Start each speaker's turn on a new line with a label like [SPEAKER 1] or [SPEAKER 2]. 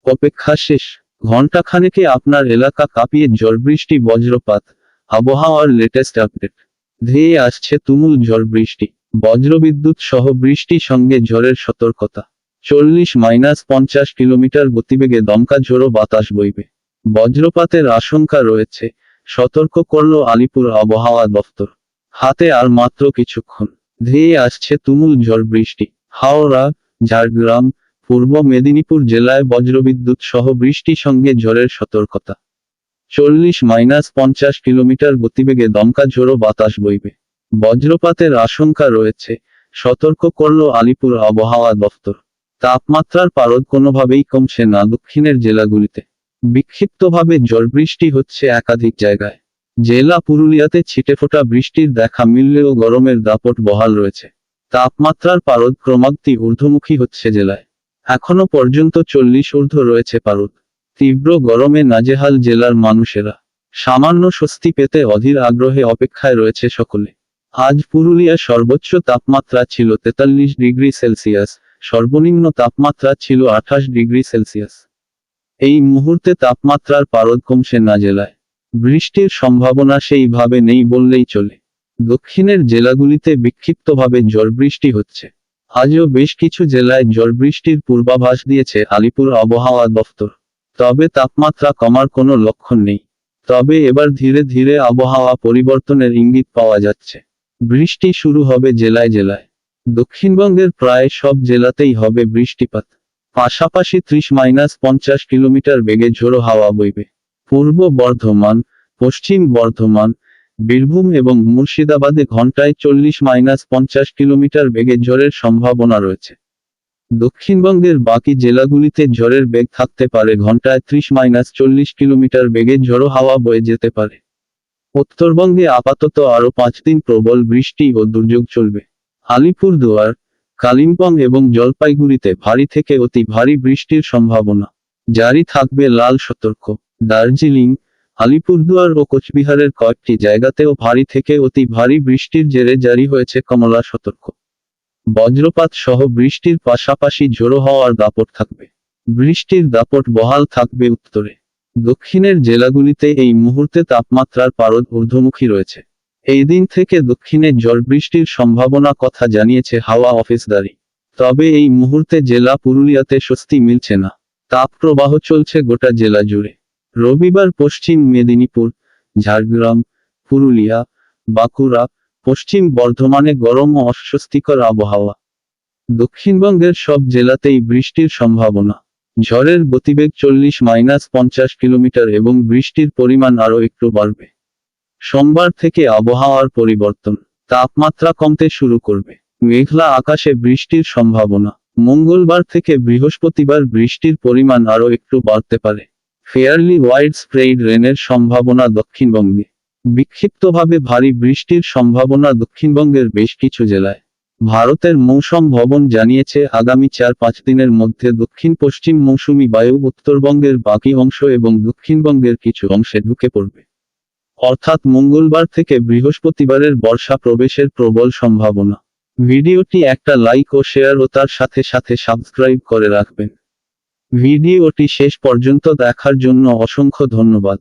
[SPEAKER 1] অপেক্ষা শেষ। ঘণ্টাখানেকে আপনার এলাকা কাঁপিয়ে ঝড় বৃষ্টি বজ্রপাত। আবহাওয়ার লেটেস্ট আপডেট। ধেয়ে আসছে তুমুল ঝড় বৃষ্টি, বজ্রবিদ্যুৎ সহ বৃষ্টি সঙ্গে ঝড়ের সতর্কতা। 40-50 কিলোমিটার গতিবেগে দমকা ঝোড়ো বাতাস বইবে। বজ্রপাতের আশঙ্কা রয়েছে, সতর্ক করল আলিপুর আবহাওয়া দফতর। হাতে আর মাত্র কিছুক্ষণ, ধেয়ে আসছে তুমুল ঝড় বৃষ্টি। হাওড়া, ঝাড়গ্রাম, পূর্ব মেদিনীপুর জেলায় বজ্রবিদ্যুৎ সহ বৃষ্টি সঙ্গে ঝড়ের সতর্কতা। 40-50 কিলোমিটার গতিবেগে দমকা ঝোড়ো বাতাস বইবে। বজ্রপাতের আশঙ্কা রয়েছে, সতর্ক করল আলিপুর আবহাওয়া দফতর। তাপমাত্রার পারদ কোনোভাবেই কমছে না দক্ষিণের জেলাগুলিতে। বিক্ষিপ্তভাবে ঝড় বৃষ্টি হচ্ছে একাধিক জায়গায়। জেলা পুরুলিয়াতে ছিটেফোঁটা বৃষ্টির দেখা মিললেও গরমের দাপট বহাল রয়েছে। তাপমাত্রার পারদ ক্রমাগতই ঊর্ধ্বমুখী হচ্ছে জেলায়। এখনো পর্যন্ত 40 ঊর্ধ্ব রয়েছে পারদ। তীব্র গরমে নাজেহাল জেলার মানুষেরা। সামান্য স্বস্তি পেতে অধীর আগ্রহে অপেক্ষায় রয়েছে সকলে। আজ পুরুলিয়া সর্বোচ্চ তাপমাত্রা ছিল 43 ডিগ্রি সেলসিয়াস, সর্বনিম্ন তাপমাত্রা ছিল 28 ডিগ্রি সেলসিয়াস। এই মুহূর্তে তাপমাত্রার পারদ কমছে না জেলায়। বৃষ্টির সম্ভাবনা সেইভাবে নেই বললেই চলে। দক্ষিণের জেলাগুলিতে বিক্ষিপ্তভাবে ঝড় বৃষ্টি হচ্ছে। আজও বেশ কিছু জেলায় ঝড় বৃষ্টির পূর্বাভাস দিয়েছে আলিপুর আবহাওয়া দফতর। তবে তাপমাত্রা কমার কোনো লক্ষণ নেই। তবে এবার ধীরে ধীরে আবহাওয়া পরিবর্তনের ইঙ্গিত পাওয়া যাচ্ছে। বৃষ্টি শুরু হবে জেলায় জেলায়। দক্ষিণবঙ্গের প্রায় সব জেলাতেই হবে বৃষ্টিপাত। পাশাপাশি 30-50 কিলোমিটার বেগে ঝোড়ো হাওয়া বইবে। পূর্ব বর্ধমান, পশ্চিম বর্ধমান, বীরভূম এবং মুর্শিদাবাদে ঘন্টায় 40-50 কিলোমিটার বেগে ঝড়ের সম্ভাবনা রয়েছে। দক্ষিণবঙ্গের বাকি জেলাগুলিতে ঝড়ের বেগ থাকতে পারে ঘন্টায় 30-40 কিলোমিটার বেগে ঝোড়ো হাওয়া বয়ে যেতে পারে। উত্তরবঙ্গে আপাতত আরও 5 দিন প্রবল বৃষ্টি ও দুর্যোগ চলবে। আলিপুরদুয়ার, কালিম্পং এবং জলপাইগুড়িতে ভারী থেকে অতি ভারী বৃষ্টির সম্ভাবনা। জারি থাকবে লাল সতর্ক। দার্জিলিং, আলিপুরদুয়ার ও কোচবিহারের কয়েকটি জায়গাতেও ভারী থেকে অতি ভারী বৃষ্টির জেরে জারি হয়েছে কমলা সতর্ক। বজ্রপাত সহ বৃষ্টির পাশাপাশি ঝোড়ো হওয়ার দাপট থাকবে। বৃষ্টির দাপট বহাল থাকবে উত্তরে। দক্ষিণের জেলাগুলিতে এই মুহূর্তে তাপমাত্রার পারদ ঊর্ধ্বমুখী রয়েছে। এই দিন থেকে দক্ষিণে ঝড় বৃষ্টির সম্ভাবনা কথা জানিয়েছে হাওয়া অফিসদারি। তবে এই মুহূর্তে জেলা পুরুলিয়াতে স্বস্তি মিলছে না। তাপপ্রবাহ চলছে গোটা জেলা জুড়ে। রবিবার পশ্চিম মেদিনীপুর, ঝাড়গ্রাম, পুরুলিয়া, বাঁকুড়া, পশ্চিম বর্ধমানে গরম ও অস্বস্তিকর আবহাওয়া। দক্ষিণবঙ্গের সব জেলাতেই বৃষ্টির সম্ভাবনা। ঝড়ের গতিবেগ 40-50 কিলোমিটার এবং বৃষ্টির পরিমাণ আরও একটু বাড়বে। সোমবার থেকে আবহাওয়ার পরিবর্তন, তাপমাত্রা কমতে শুরু করবে। মেঘলা আকাশে বৃষ্টির সম্ভাবনা। মঙ্গলবার থেকে বৃহস্পতিবার বৃষ্টির পরিমাণ আরও একটু বাড়তে পারে। ফেয়ারলি ওয়াইড স্প্রেড রেনের সম্ভাবনা দক্ষিণবঙ্গে। বিক্ষিপ্তভাবে ভারী বৃষ্টির সম্ভাবনা দক্ষিণবঙ্গের বেশ কিছু জেলায়। ভারতের মৌসুম ভবন জানিয়েছে আগামী 4-5 দিনের মধ্যে দক্ষিণ পশ্চিম মৌসুমী বায়ু উত্তরবঙ্গের বাকি অংশ এবং দক্ষিণবঙ্গের কিছু অংশে ঢুকে পড়বে। অর্থাৎ মঙ্গলবার থেকে বৃহস্পতিবারের বর্ষা প্রবেশের প্রবল সম্ভাবনা। ভিডিওটি একটা লাইক ও শেয়ার ও তার সাথে সাথে সাবস্ক্রাইব করে রাখবেন। ভিডিওটি শেষ পর্যন্ত দেখার জন্য অসংখ্য ধন্যবাদ।